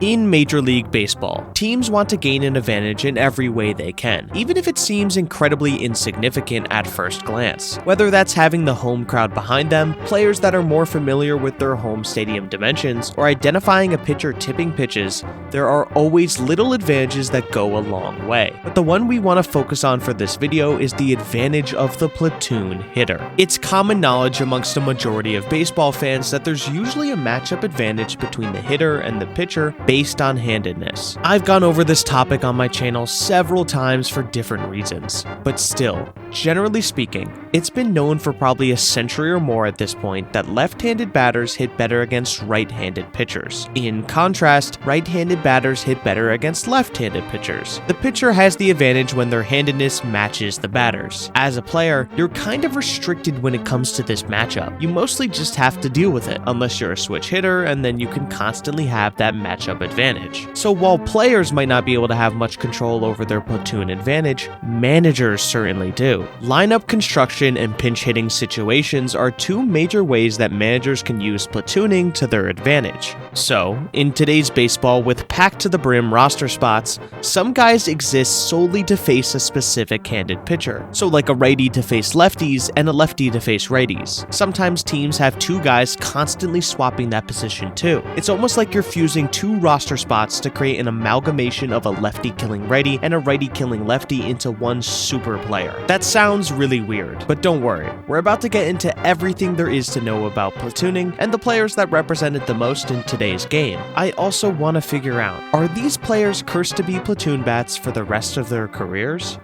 In Major League Baseball, teams want to gain an advantage in every way they can, even if it seems incredibly insignificant at first glance. Whether that's having the home crowd behind them, players that are more familiar with their home stadium dimensions, or identifying a pitcher tipping pitches, there are always little advantages that go a long way. But the one we want to focus on for this video is the advantage of the platoon hitter. It's common knowledge amongst a majority of baseball fans that there's usually a matchup advantage between the hitter and the pitcher based on handedness. I've gone over this topic on my channel several times for different reasons, but still, generally speaking, it's been known for probably a century or more at this point that left-handed batters hit better against right-handed pitchers. In contrast, right-handed batters hit better against left-handed pitchers. The pitcher has the advantage when their handedness matches the batter's. As a player, you're kind of restricted when it comes to this matchup. You mostly just have to deal with it, unless you're a switch hitter, and then you can constantly have that matchup advantage. So while players might not be able to have much control over their platoon advantage, managers certainly do. Lineup construction and pinch hitting situations are two major ways that managers can use platooning to their advantage. So, in today's baseball with packed to the brim roster spots, some guys exist solely to face a specific handed pitcher. So like a righty to face lefties and a lefty to face righties. Sometimes teams have two guys constantly swapping that position too. It's almost like you're fusing two roster spots to create an amalgamation of a lefty killing righty and a righty killing lefty into one super player. That sounds really weird, but don't worry, we're about to get into everything there is to know about platooning and the players that represent it the most in today's game. I also want to figure out, are these players cursed to be platoon bats for the rest of their careers?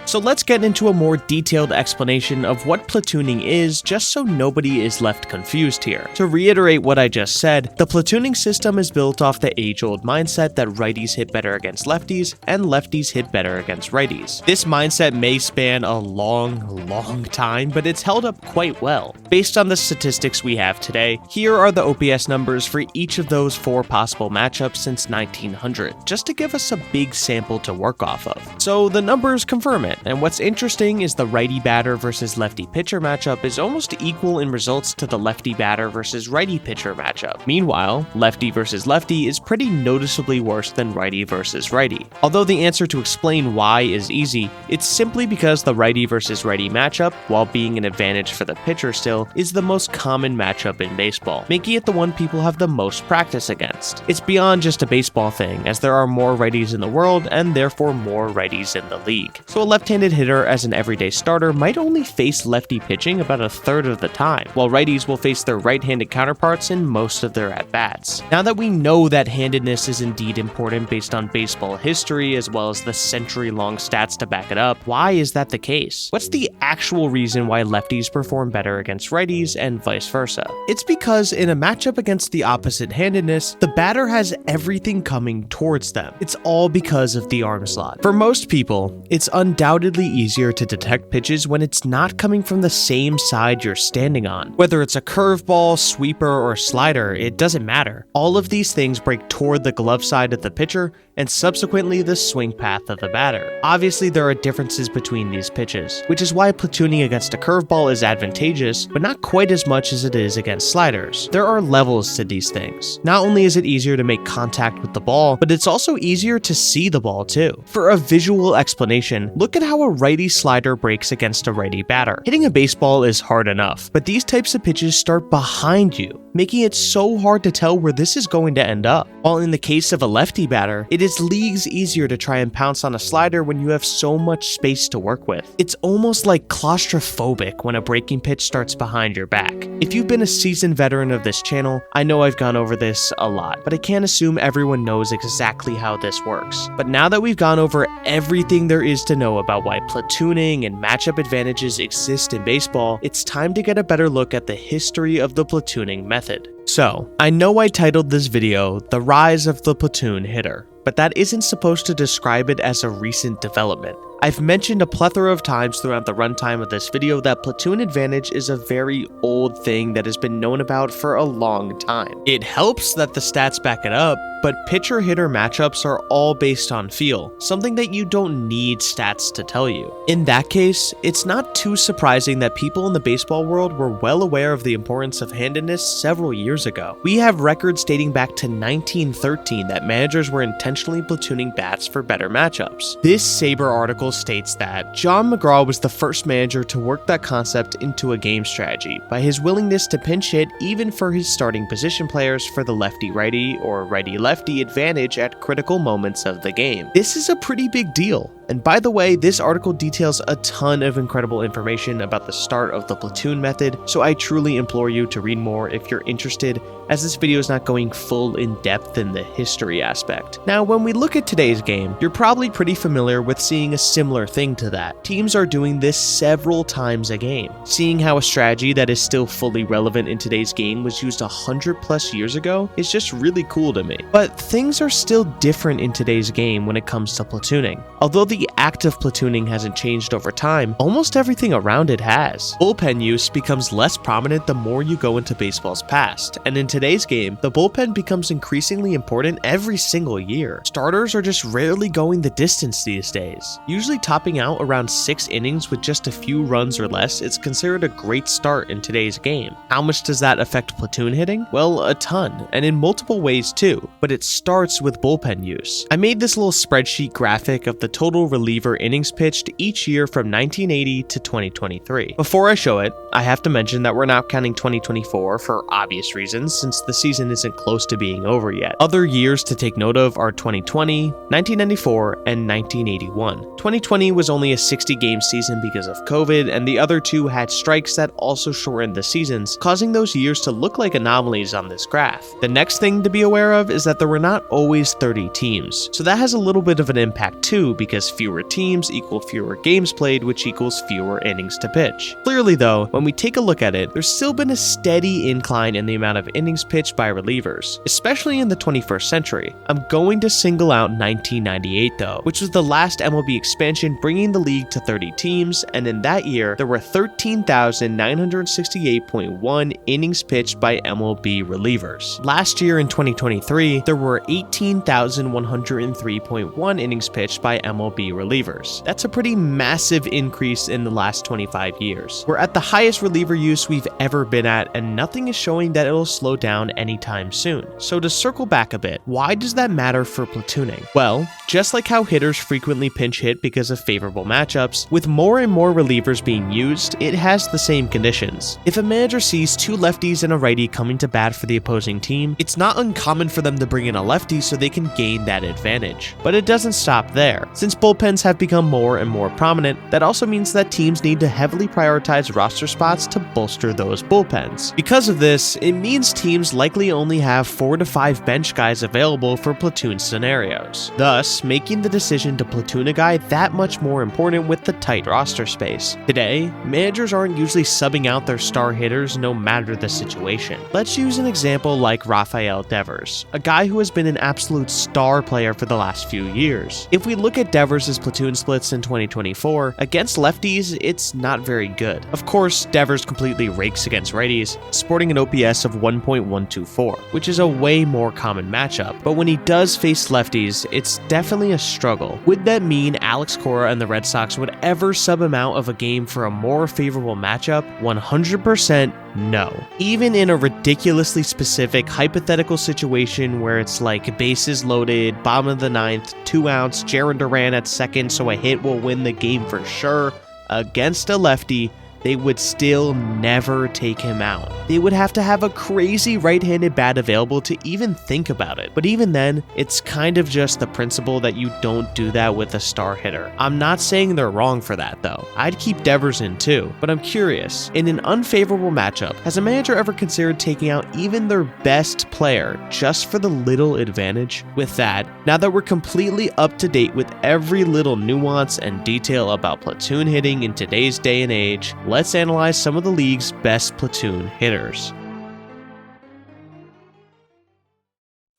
So let's get into a more detailed explanation of what platooning is, just so nobody is left confused here. To reiterate what I just said, the platooning system is built off the age-old mindset that righties hit better against lefties and lefties hit better against righties. This mindset may span a long time, but it's held up quite well. Based on the statistics we have today, here are the OPS numbers for each of those four possible matchups since 1900, just to give us a big sample to work off of. So the numbers confirm it. And what's interesting is the righty batter versus lefty pitcher matchup is almost equal in results to the lefty batter versus righty pitcher matchup. Meanwhile, lefty versus lefty is pretty noticeably worse than righty versus righty. Although the answer to explain why is easy, it's simply because the righty versus righty matchup, while being an advantage for the pitcher still, is the most common matchup in baseball, making it the one people have the most practice against. It's beyond just a baseball thing, as there are more righties in the world and therefore more righties in the league. So a left-handed hitter as an everyday starter might only face lefty pitching about a third of the time, while righties will face their right-handed counterparts in most of their at-bats. Now that we know that handedness is indeed important based on baseball history as well as the century-long stats to back it up, why is that the case? What's the actual reason why lefties perform better against righties and vice versa? It's because in a matchup against the opposite handedness, the batter has everything coming towards them. It's all because of the arm slot. For most people, it's undoubtedly easier to detect pitches when it's not coming from the same side you're standing on. Whether it's a curveball, sweeper, or slider, it doesn't matter. All of these things break toward the glove side of the pitcher and subsequently the swing path of the batter. Obviously, there are differences between these pitches, which is why platooning against a curveball is advantageous, but not quite as much as it is against sliders. There are levels to these things. Not only is it easier to make contact with the ball, but it's also easier to see the ball too. For a visual explanation, look at how a righty slider breaks against a righty batter. Hitting a baseball is hard enough, but these types of pitches start behind you, making it so hard to tell where this is going to end up. While in the case of a lefty batter, it is leagues easier to try and pounce on a slider when you have so much space to work with. It's almost like claustrophobic when a breaking pitch starts behind your back. If you've been a seasoned veteran of this channel, I know I've gone over this a lot, but I can't assume everyone knows exactly how this works. But now that we've gone over everything there is to know about why platooning and matchup advantages exist in baseball, it's time to get a better look at the history of the platooning method. So, I know I titled this video, The Rise of the Platoon Hitter, but that isn't supposed to describe it as a recent development. I've mentioned a plethora of times throughout the runtime of this video that platoon advantage is a very old thing that has been known about for a long time. It helps that the stats back it up, but pitcher-hitter matchups are all based on feel, something that you don't need stats to tell you. In that case, it's not too surprising that people in the baseball world were well aware of the importance of handedness several years ago. We have records dating back to 1913 that managers were intentionally platooning bats for better matchups. This Saber article states that John McGraw was the first manager to work that concept into a game strategy by his willingness to pinch hit even for his starting position players for the lefty-righty or righty-lefty advantage at critical moments of the game. This is a pretty big deal. And by the way, this article details a ton of incredible information about the start of the platoon method, so I truly implore you to read more if you're interested, as this video is not going full in depth in the history aspect. Now, when we look at today's game, you're probably pretty familiar with seeing a similar thing to that. Teams are doing this several times a game. Seeing how a strategy that is still fully relevant in today's game was used 100+ years ago is just really cool to me. But things are still different in today's game when it comes to platooning. Although the act of platooning hasn't changed over time, almost everything around it has. Bullpen use becomes less prominent the more you go into baseball's past, and in today's game, the bullpen becomes increasingly important every single year. Starters are just rarely going the distance these days. Usually topping out around 6 innings with just a few runs or less is considered a great start in today's game. How much does that affect platoon hitting? Well, a ton, and in multiple ways too, but it starts with bullpen use. I made this little spreadsheet graphic of the total reliever innings pitched each year from 1980 to 2023. Before I show it, I have to mention that we're not counting 2024 for obvious reasons since the season isn't close to being over yet. Other years to take note of are 2020, 1994, and 1981. 2020 was only a 60-game season because of COVID, and the other two had strikes that also shortened the seasons, causing those years to look like anomalies on this graph. The next thing to be aware of is that there were not always 30 teams, so that has a little bit of an impact too, because fewer teams equal fewer games played, which equals fewer innings to pitch. Clearly though, when we take a look at it, there's still been a steady incline in the amount of innings pitched by relievers, especially in the 21st century. I'm going to single out 1998 though, which was the last MLB expansion bringing the league to 30 teams, and in that year, there were 13,968.1 innings pitched by MLB relievers. Last year in 2023, there were 18,103.1 innings pitched by MLB relievers. That's a pretty massive increase in the last 25 years. We're at the highest reliever use we've ever been at, and nothing is showing that it'll slow down anytime soon. So to circle back a bit, why does that matter for platooning? Well, just like how hitters frequently pinch hit because of favorable matchups, with more and more relievers being used, it has the same conditions. If a manager sees 2 lefties and a righty coming to bat for the opposing team, it's not uncommon for them to bring in a lefty so they can gain that advantage. But it doesn't stop there. Since bullpens have become more and more prominent, that also means that teams need to heavily prioritize roster spots to bolster those bullpens. Because of this, it means teams likely only have 4 to 5 bench guys available for platoon scenarios, thus making the decision to platoon a guy that much more important with the tight roster space. Today, managers aren't usually subbing out their star hitters no matter the situation. Let's use an example like Rafael Devers, a guy who has been an absolute star player for the last few years. If we look at Devers' platoon splits in 2024, against lefties, it's not very good. Of course, Devers completely rakes against righties, sporting an OPS of 1.124, which is a way more common matchup, but when he does face lefties, it's definitely a struggle. Would that mean Alex Cora and the Red Sox would ever sub him out of a game for a more favorable matchup? 100% no. Even in a ridiculously specific hypothetical situation where it's like bases loaded, bottom of the 9th, 2 outs, Jarren Duran at second, so a hit will win the game for sure, against a lefty, they would still never take him out. They would have to have a crazy right-handed bat available to even think about it. But even then, it's kind of just the principle that you don't do that with a star hitter. I'm not saying they're wrong for that though. I'd keep Devers in too, but I'm curious, in an unfavorable matchup, has a manager ever considered taking out even their best player just for the little advantage? With that, now that we're completely up to date with every little nuance and detail about platoon hitting in today's day and age, let's analyze some of the league's best platoon hitters.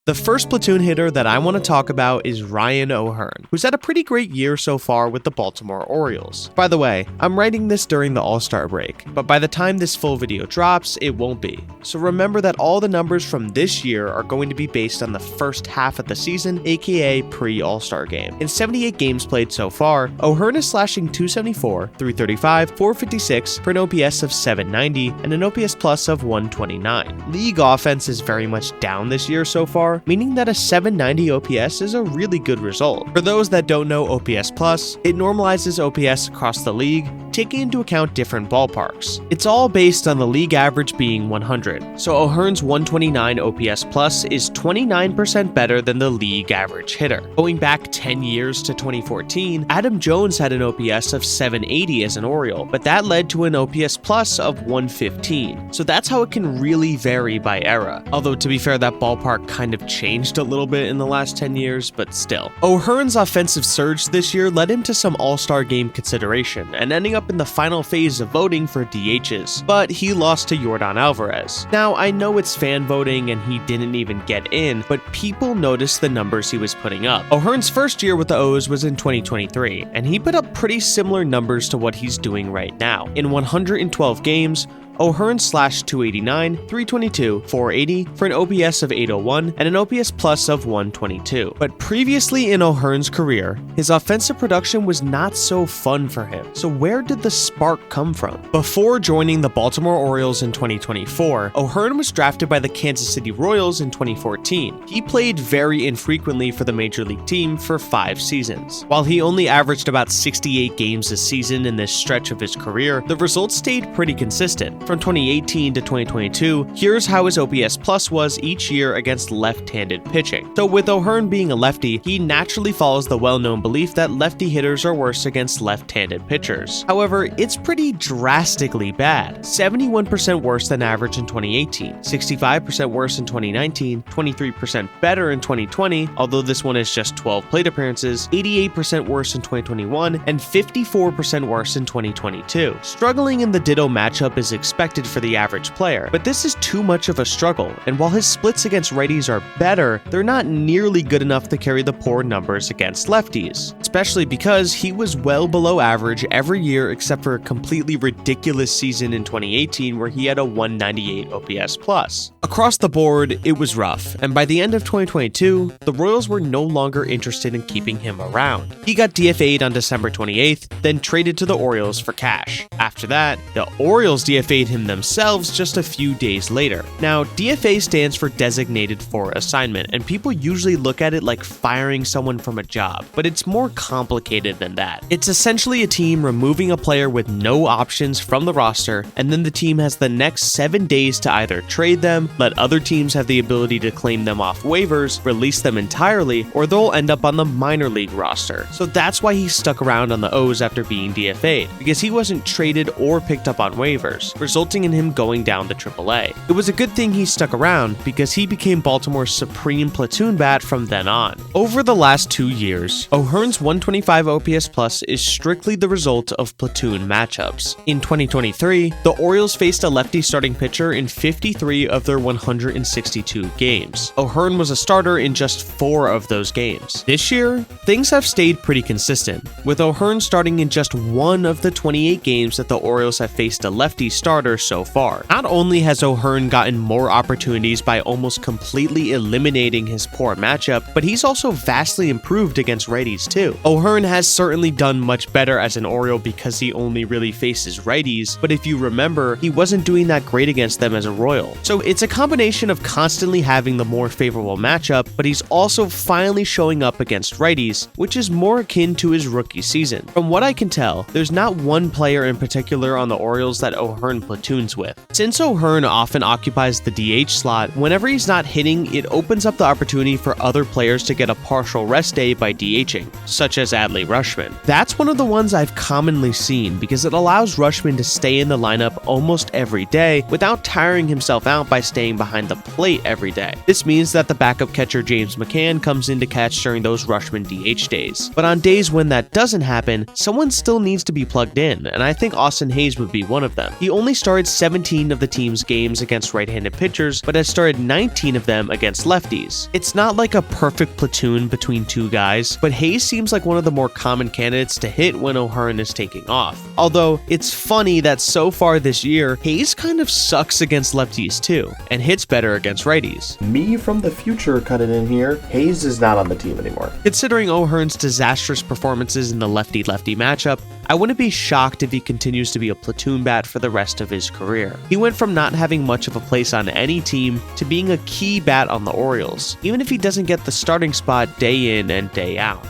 The first platoon hitter that I want to talk about is Ryan O'Hearn, who's had a pretty great year so far with the Baltimore Orioles. By the way, I'm writing this during the All-Star break, but by the time this full video drops, it won't be. So remember that all the numbers from this year are going to be based on the first half of the season, aka pre-All-Star game. In 78 games played so far, O'Hearn is slashing .274, .335, .456 for an OPS of 790 and an OPS plus of 129. League offense is very much down this year so far, meaning that a 790 OPS is a really good result. For those that don't know OPS plus, it normalizes OPS across the league, taking into account different ballparks. It's all based on the league average being 100, so O'Hearn's 129 OPS plus is 29% better than the league average hitter. Going back 10 years to 2014, Adam Jones had an OPS of 780 as an Oriole, but that led to an OPS plus of 115, so that's how it can really vary by era. Although to be fair, that ballpark kind of changed a little bit in the last 10 years, but still. O'Hearn's offensive surge this year led him to some All-Star game consideration, and ending up in the final phase of voting for DHs, but he lost to Yordan Alvarez. Now, I know it's fan voting and he didn't even get in, but people noticed the numbers he was putting up. O'Hearn's first year with the O's was in 2023, and he put up pretty similar numbers to what he's doing right now. In 112 games, O'Hearn slashed .289, .322, .480 for an OPS of 801 and an OPS plus of 122. But previously in O'Hearn's career, his offensive production was not so fun for him. So where did the spark come from? Before joining the Baltimore Orioles in 2024, O'Hearn was drafted by the Kansas City Royals in 2014. He played very infrequently for the major league team for 5 seasons. While he only averaged about 68 games a season in this stretch of his career, the results stayed pretty consistent. From 2018 to 2022, here's how his OPS plus was each year against left-handed pitching. So with O'Hearn being a lefty, he naturally follows the well-known belief that lefty hitters are worse against left-handed pitchers. However, it's pretty drastically bad. 71% worse than average in 2018, 65% worse in 2019, 23% better in 2020, although this one is just 12 plate appearances, 88% worse in 2021, and 54% worse in 2022. Struggling in the ditto matchup is expected for the average player, but this is too much of a struggle, and while his splits against righties are better, they're not nearly good enough to carry the poor numbers against lefties, especially because he was well below average every year except for a completely ridiculous season in 2018 where he had a 198 OPS plus. Across the board, it was rough, and by the end of 2022, the Royals were no longer interested in keeping him around. He got DFA'd on December 28th, then traded to the Orioles for cash. After that, the Orioles DFA'd him themselves just a few days later. Now, DFA stands for designated for assignment, and people usually look at it like firing someone from a job, but it's more complicated than that. It's essentially a team removing a player with no options from the roster, and then the team has the next 7 days to either trade them, let other teams have the ability to claim them off waivers, release them entirely, or they'll end up on the minor league roster. So that's why he stuck around on the O's after being DFA'd, because he wasn't traded or picked up on waivers, resulting in him going down to AAA. It was a good thing he stuck around because he became Baltimore's supreme platoon bat from then on. Over the last 2 years, O'Hearn's 125 OPS plus is strictly the result of platoon matchups. In 2023, the Orioles faced a lefty starting pitcher in 53 of their 162 games. O'Hearn was a starter in just 4 of those games. This year, things have stayed pretty consistent, with O'Hearn starting in just 1 of the 28 games that the Orioles have faced a lefty starter so far. Not only has O'Hearn gotten more opportunities by almost completely eliminating his poor matchup, but he's also vastly improved against righties too. O'Hearn has certainly done much better as an Oriole because he only really faces righties, but if you remember, he wasn't doing that great against them as a Royal. So it's a combination of constantly having the more favorable matchup, but he's also finally showing up against righties, which is more akin to his rookie season. From what I can tell, there's not one player in particular on the Orioles that O'Hearn platoons with. Since O'Hearn often occupies the DH slot, whenever he's not hitting, it opens up the opportunity for other players to get a partial rest day by DHing, such as Adley Rutschman. That's one of the ones I've commonly seen because it allows Rutschman to stay in the lineup almost every day without tiring himself out by staying behind the plate every day. This means that the backup catcher James McCann comes in to catch during those Rutschman DH days. But on days when that doesn't happen, someone still needs to be plugged in, and I think Austin Hayes would be one of them. He only started 17 of the team's games against right-handed pitchers, but has started 19 of them against lefties. It's not like a perfect platoon between two guys, but Hayes seems like one of the more common candidates to hit when O'Hearn is taking off. Although, it's funny that so far this year, Hayes kind of sucks against lefties too, and hits better against righties. Me from the future cut it in here. Hayes is not on the team anymore. Considering O'Hearn's disastrous performances in the lefty-lefty matchup, I wouldn't be shocked if he continues to be a platoon bat for the rest of his career. He went from not having much of a place on any team to being a key bat on the Orioles, even if he doesn't get the starting spot day in and day out.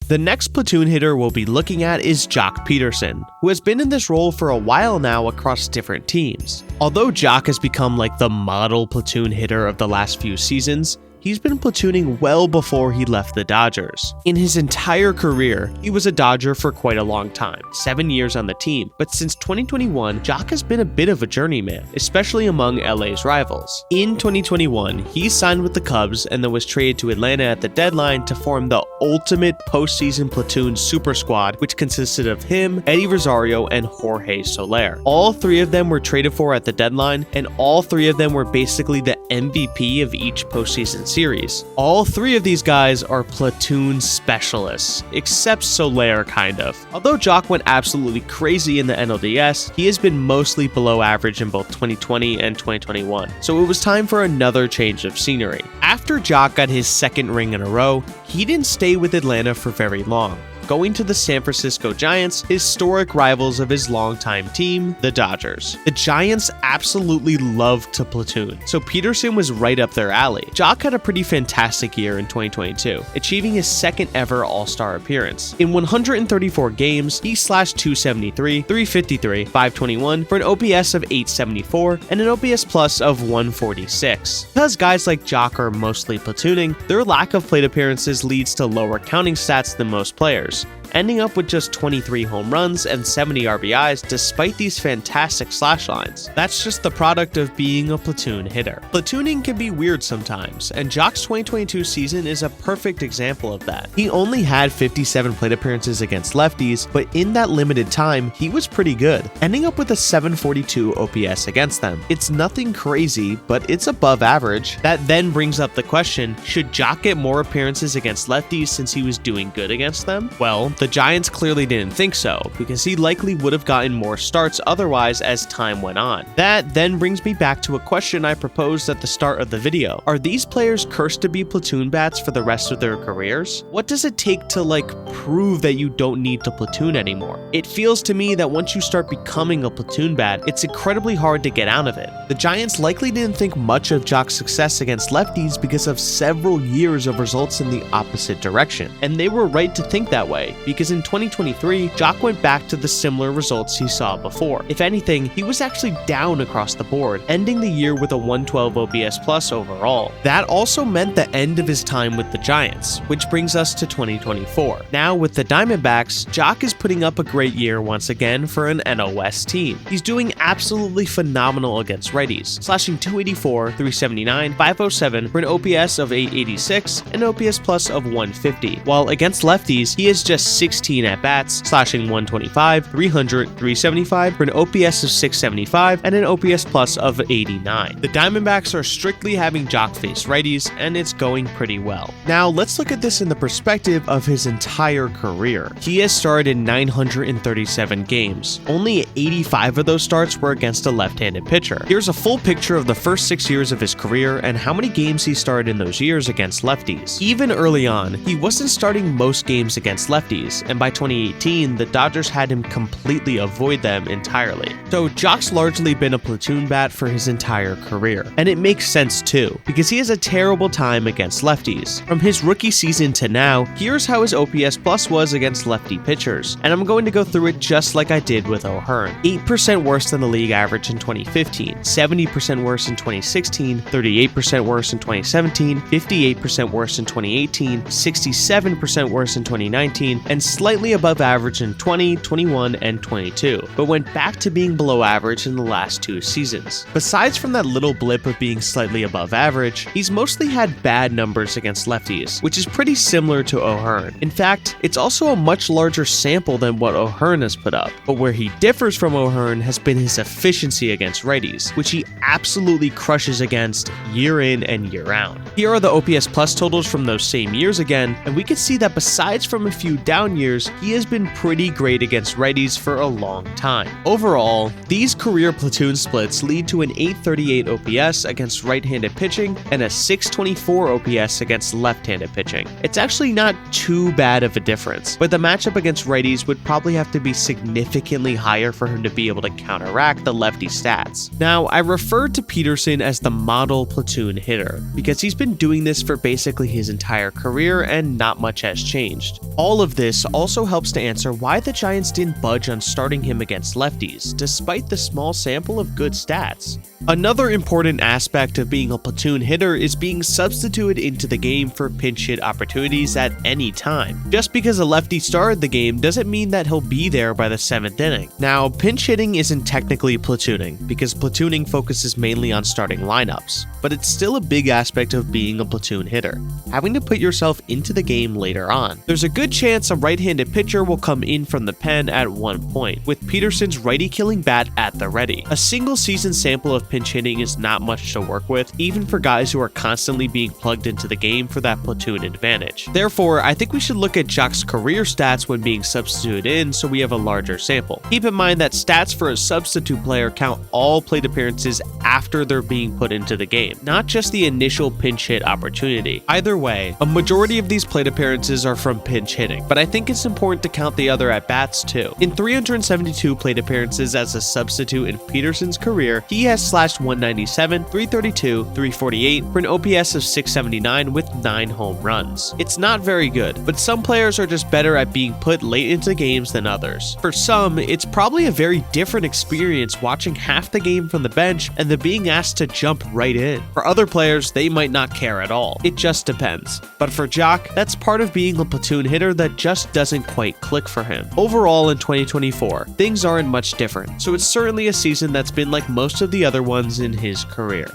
The next platoon hitter we'll be looking at is Jock Peterson, who has been in this role for a while now across different teams. Although Jock has become like the model platoon hitter of the last few seasons, he's been platooning well before he left the Dodgers. In his entire career, he was a Dodger for quite a long time, 7 years on the team, but since 2021, Jock has been a bit of a journeyman, especially among LA's rivals. In 2021, he signed with the Cubs and then was traded to Atlanta at the deadline to form the ultimate postseason platoon super squad, which consisted of him, Eddie Rosario, and Jorge Soler. All three of them were traded for at the deadline, and all three of them were basically the MVP of each postseason series. All three of these guys are platoon specialists, except Soler kind of. Although Jock went absolutely crazy in the NLDS, he has been mostly below average in both 2020 and 2021, so it was time for another change of scenery. After Jock got his second ring in a row, he didn't stay with Atlanta for very long, going to the San Francisco Giants, historic rivals of his longtime team, the Dodgers. The Giants absolutely love to platoon, so Peterson was right up their alley. Jock had a pretty fantastic year in 2022, achieving his second ever All-Star appearance. In 134 games, he slashed .273, .353, .521 for an OPS of .874 and an OPS plus of .146. Because guys like Jock are mostly platooning, their lack of plate appearances leads to lower counting stats than most players, ending up with just 23 home runs and 70 RBIs despite these fantastic slash lines. That's just the product of being a platoon hitter. Platooning can be weird sometimes, and Jock's 2022 season is a perfect example of that. He only had 57 plate appearances against lefties, but in that limited time, he was pretty good, ending up with a 742 OPS against them. It's nothing crazy, but it's above average. That then brings up the question, should Jock get more appearances against lefties since he was doing good against them? Well, the Giants clearly didn't think so, because he likely would have gotten more starts otherwise as time went on. That then brings me back to a question I proposed at the start of the video. Are these players cursed to be platoon bats for the rest of their careers? What does it take to prove that you don't need to platoon anymore? It feels to me that once you start becoming a platoon bat, it's incredibly hard to get out of it. The Giants likely didn't think much of Jock's success against lefties because of several years of results in the opposite direction, and they were right to think that way, because in 2023, Jock went back to the similar results he saw before. If anything, he was actually down across the board, ending the year with a 112 OPS plus overall. That also meant the end of his time with the Giants, which brings us to 2024. Now with the Diamondbacks, Jock is putting up a great year once again for an NL West team. He's doing absolutely phenomenal against righties, slashing .284, .379, .507 for an OPS of .886 and OPS plus of .150, while against lefties, he is just 16 at-bats, slashing .125, .300, .375 for an OPS of .675 and an OPS plus of .89. The Diamondbacks are strictly having Jock face righties, and it's going pretty well. Now, let's look at this in the perspective of his entire career. He has started in 937 games. Only 85 of those starts were against a left-handed pitcher. Here's a full picture of the first 6 years of his career and how many games he started in those years against lefties. Even early on, he wasn't starting most games against lefties, and by 2018, the Dodgers had him completely avoid them entirely. So Jock's largely been a platoon bat for his entire career, and it makes sense too, because he has a terrible time against lefties. From his rookie season to now, here's how his OPS plus was against lefty pitchers, and I'm going to go through it just like I did with O'Hearn. 8% worse than the league average in 2015, 70% worse in 2016, 38% worse in 2017, 58% worse in 2018, 67% worse in 2019, and and slightly above average in 20, 21, and 22, but went back to being below average in the last 2 seasons. Besides from that little blip of being slightly above average, he's mostly had bad numbers against lefties, which is pretty similar to O'Hearn. In fact, it's also a much larger sample than what O'Hearn has put up, but where he differs from O'Hearn has been his efficiency against righties, which he absolutely crushes against year in and year out. Here are the OPS plus totals from those same years again, and we can see that besides from a few down years, he has been pretty great against righties for a long time. Overall, these career platoon splits lead to an 838 OPS against right-handed pitching and a 624 OPS against left-handed pitching. It's actually not too bad of a difference, but the matchup against righties would probably have to be significantly higher for him to be able to counteract the lefty stats. Now, I referred to Peterson as the model platoon hitter because he's been doing this for basically his entire career and not much has changed. All of this also helps to answer why the Giants didn't budge on starting him against lefties, despite the small sample of good stats. Another important aspect of being a platoon hitter is being substituted into the game for pinch hit opportunities at any time. Just because a lefty started the game doesn't mean that he'll be there by the 7th inning. Now, pinch hitting isn't technically platooning, because platooning focuses mainly on starting lineups, but it's still a big aspect of being a platoon hitter, having to put yourself into the game later on. There's a good chance a right-handed pitcher will come in from the pen at one point, with Peterson's righty-killing bat at the ready. A single season sample of pinch hitting is not much to work with, even for guys who are constantly being plugged into the game for that platoon advantage. Therefore, I think we should look at Jock's career stats when being substituted in so we have a larger sample. Keep in mind that stats for a substitute player count all plate appearances after they're being put into the game, not just the initial pinch hit opportunity. Either way, a majority of these plate appearances are from pinch hitting, but I think it's important to count the other at-bats too. In 372 plate appearances as a substitute in Peterson's career, he has slashed 197, 332, 348 for an OPS of 679 with 9 home runs. It's not very good, but some players are just better at being put late into games than others. For some, it's probably a very different experience watching half the game from the bench and then being asked to jump right in. For other players, they might not care at all. It just depends. But for Jock, that's part of being a platoon hitter that just doesn't quite click for him. Overall, in 2024, things aren't much different, so it's certainly a season that's been like most of the other ones in his career.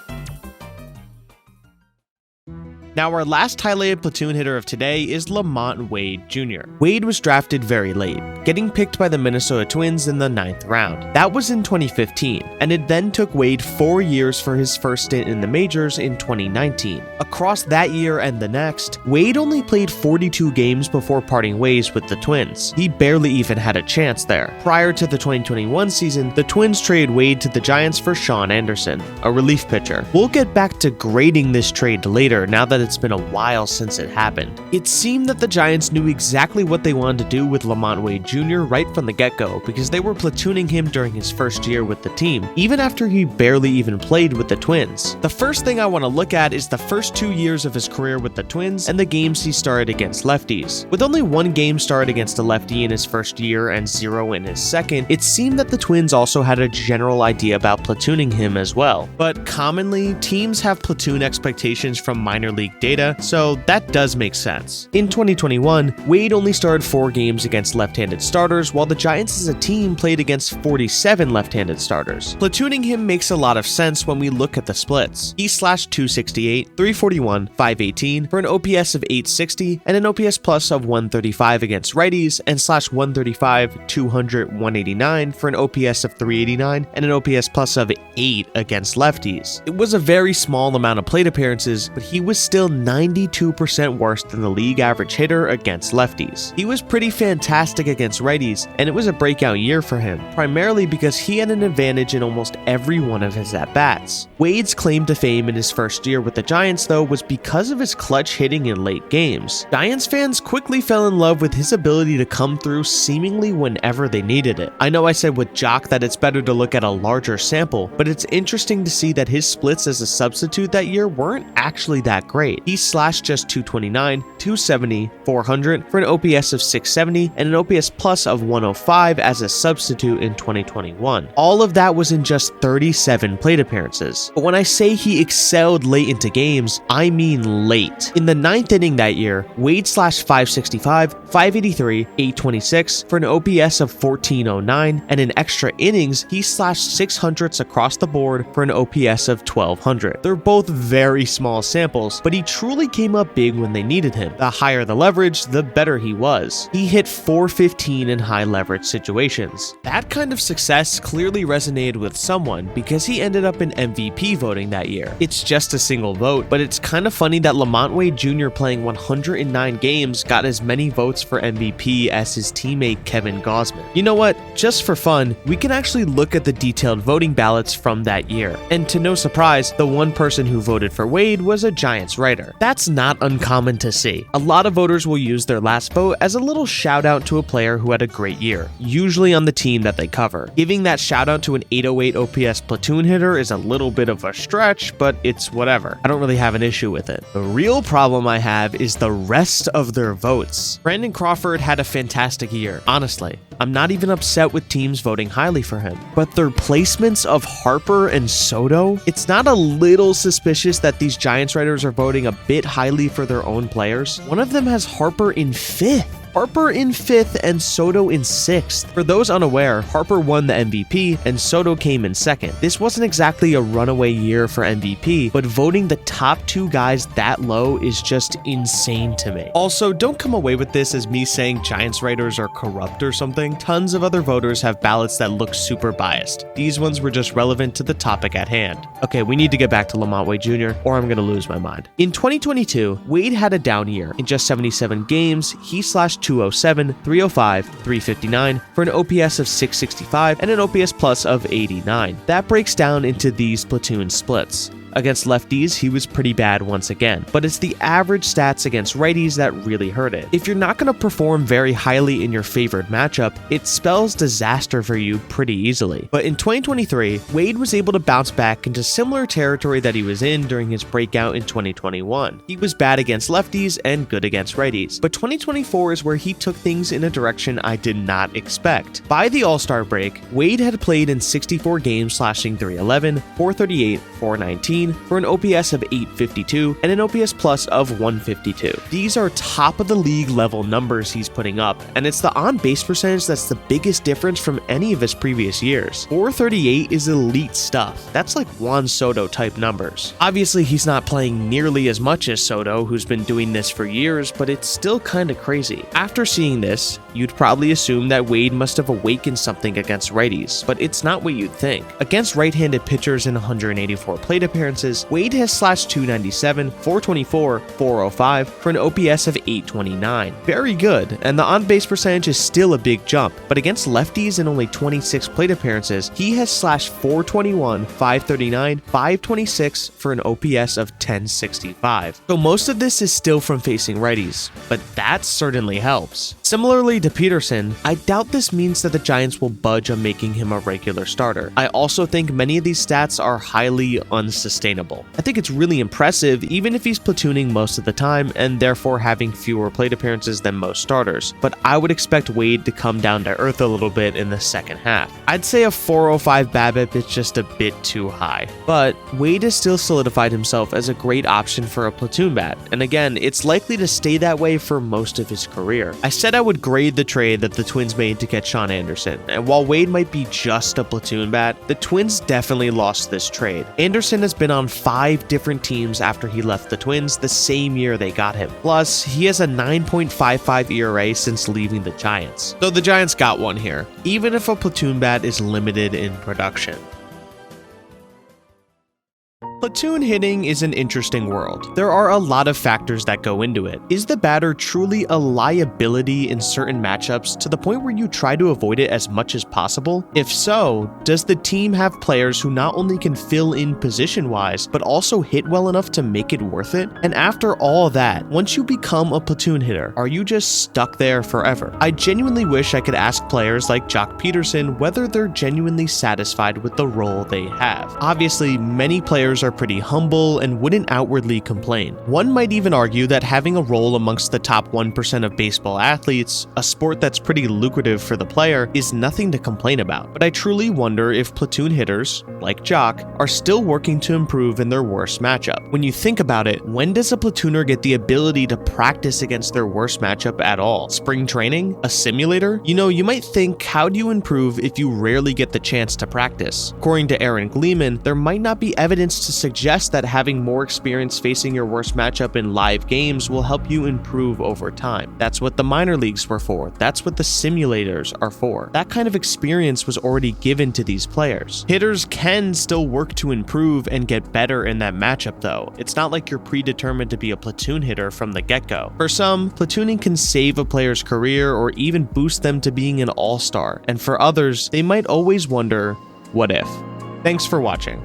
Now, our last highlighted platoon hitter of today is Lamont Wade Jr. Wade was drafted very late, getting picked by the Minnesota Twins in the 9th round. That was in 2015, and it then took Wade 4 years for his first stint in the majors in 2019. Across that year and the next, Wade only played 42 games before parting ways with the Twins. He barely even had a chance there. Prior to the 2021 season, the Twins traded Wade to the Giants for Sean Anderson, a relief pitcher. We'll get back to grading this trade later now that it's been a while since it happened. It seemed that the Giants knew exactly what they wanted to do with Lamont Wade Jr. right from the get-go because they were platooning him during his first year with the team, even after he barely even played with the Twins. The first thing I want to look at is the first 2 years of his career with the Twins and the games he started against lefties. With only 1 game started against a lefty in his first year and 0 in his second, it seemed that the Twins also had a general idea about platooning him as well. But commonly, teams have platoon expectations from minor league data, so that does make sense. In 2021, Wade only started 4 games against left-handed starters, while the Giants as a team played against 47 left-handed starters. Platooning him makes a lot of sense when we look at the splits. He slashed 268, 341, 518 for an OPS of 860 and an OPS plus of 135 against righties, and slashed 135, 200, 189 for an OPS of 389 and an OPS plus of 8 against lefties. It was a very small amount of plate appearances, but he was still 92% worse than the league average hitter against lefties. He was pretty fantastic against righties, and it was a breakout year for him, primarily because he had an advantage in almost every one of his at-bats. Wade's claim to fame in his first year with the Giants, though, was because of his clutch hitting in late games. Giants fans quickly fell in love with his ability to come through seemingly whenever they needed it. I know I said with Jock that it's better to look at a larger sample, but it's interesting to see that his splits as a substitute that year weren't actually that great. great. He slashed just 229, 270, 400 for an OPS of 670 and an OPS plus of 105 as a substitute in 2021. All of that was in just 37 plate appearances. But when I say he excelled late into games, I mean late. In the 9th inning that year, Wade slashed 565, 583, 826 for an OPS of 1409, and in extra innings, he slashed 600s across the board for an OPS of 1200. They're both very small samples, but he truly came up big when they needed him. The higher the leverage, the better he was. He hit 415 in high leverage situations. That kind of success clearly resonated with someone because he ended up in MVP voting that year. It's just a single vote, but it's kind of funny that Lamont Wade Jr. playing 109 games got as many votes for MVP as his teammate Kevin Gausman. You know what? Just for fun, we can actually look at the detailed voting ballots from that year. And to no surprise, the one person who voted for Wade was a Giants writer. That's not uncommon to see. A lot of voters will use their last vote as a little shout out to a player who had a great year, usually on the team that they cover. Giving that shout out to an 808 OPS platoon hitter is a little bit of a stretch, but it's whatever. I don't really have an issue with it. The real problem I have is the rest of their votes. Brandon Crawford had a fantastic year, honestly. I'm not even upset with teams voting highly for him. But their placements of Harper and Soto, it's not a little suspicious that these Giants writers are voting a bit highly for their own players. One of them has Harper in 5th. Harper in 5th and Soto in 6th. For those unaware, Harper won the MVP and Soto came in 2nd. This wasn't exactly a runaway year for MVP, but voting the top 2 guys that low is just insane to me. Also, don't come away with this as me saying Giants writers are corrupt or something. Tons of other voters have ballots that look super biased. These ones were just relevant to the topic at hand. Okay, we need to get back to Lamont Wade Jr. or I'm gonna lose my mind. In 2022, Wade had a down year. In just 77 games, he slashed 207, 305, 359 for an OPS of 665 and an OPS plus of 89. That breaks down into these platoon splits. Against lefties, he was pretty bad once again, but it's the average stats against righties that really hurt it. If you're not going to perform very highly in your favored matchup, it spells disaster for you pretty easily. But in 2023, Wade was able to bounce back into similar territory that he was in during his breakout in 2021. He was bad against lefties and good against righties, but 2024 is where he took things in a direction I did not expect. By the All-Star break, Wade had played in 64 games slashing 311, 438, 419, for an OPS of 852 and an OPS plus of 152. These are top of the league level numbers he's putting up, and it's the on-base percentage that's the biggest difference from any of his previous years. 438 is elite stuff. That's like Juan Soto type numbers. Obviously, he's not playing nearly as much as Soto, who's been doing this for years, but it's still kind of crazy. After seeing this, you'd probably assume that Wade must have awakened something against righties, but it's not what you'd think. Against right-handed pitchers in 184 plate appearances, Wade has slashed 297, 424, 405 for an OPS of 829. Very good, and the on-base percentage is still a big jump, but against lefties in only 26 plate appearances, he has slashed 421, 539, 526 for an OPS of 1065. So most of this is still from facing righties, but that certainly helps. Similarly to Peterson, I doubt this means that the Giants will budge on making him a regular starter. I also think many of these stats are highly unsustainable. I think it's really impressive even if he's platooning most of the time and therefore having fewer plate appearances than most starters, but I would expect Wade to come down to earth a little bit in the second half. I'd say a 405 BABIP is just a bit too high, but Wade has still solidified himself as a great option for a platoon bat, and again, it's likely to stay that way for most of his career. I said I would grade the trade that the Twins made to get Sean Anderson, and while Wade might be just a platoon bat, the Twins definitely lost this trade. Anderson has been on 5 different teams after he left the Twins the same year they got him. Plus, he has a 9.55 ERA since leaving the Giants. So the Giants got one here, even if a platoon bat is limited in production. Platoon hitting is an interesting world. There are a lot of factors that go into it. Is the batter truly a liability in certain matchups to the point where you try to avoid it as much as possible? If so, does the team have players who not only can fill in position-wise, but also hit well enough to make it worth it? And after all that, once you become a platoon hitter, are you just stuck there forever? I genuinely wish I could ask players like Jock Peterson whether they're genuinely satisfied with the role they have. Obviously, many players are are pretty humble and wouldn't outwardly complain. One might even argue that having a role amongst the top 1% of baseball athletes, a sport that's pretty lucrative for the player, is nothing to complain about. But I truly wonder if platoon hitters, like Jock, are still working to improve in their worst matchup. When you think about it, when does a platooner get the ability to practice against their worst matchup at all? Spring training? A simulator? You know, you might think, how do you improve if you rarely get the chance to practice? According to Aaron Gleeman, there might not be evidence to suggest that having more experience facing your worst matchup in live games will help you improve over time. That's what the minor leagues were for. That's what the simulators are for. That kind of experience was already given to these players. Hitters can still work to improve and get better in that matchup though. It's not like you're predetermined to be a platoon hitter from the get-go. For some, platooning can save a player's career or even boost them to being an all-star. And for others, they might always wonder, what if? Thanks for watching.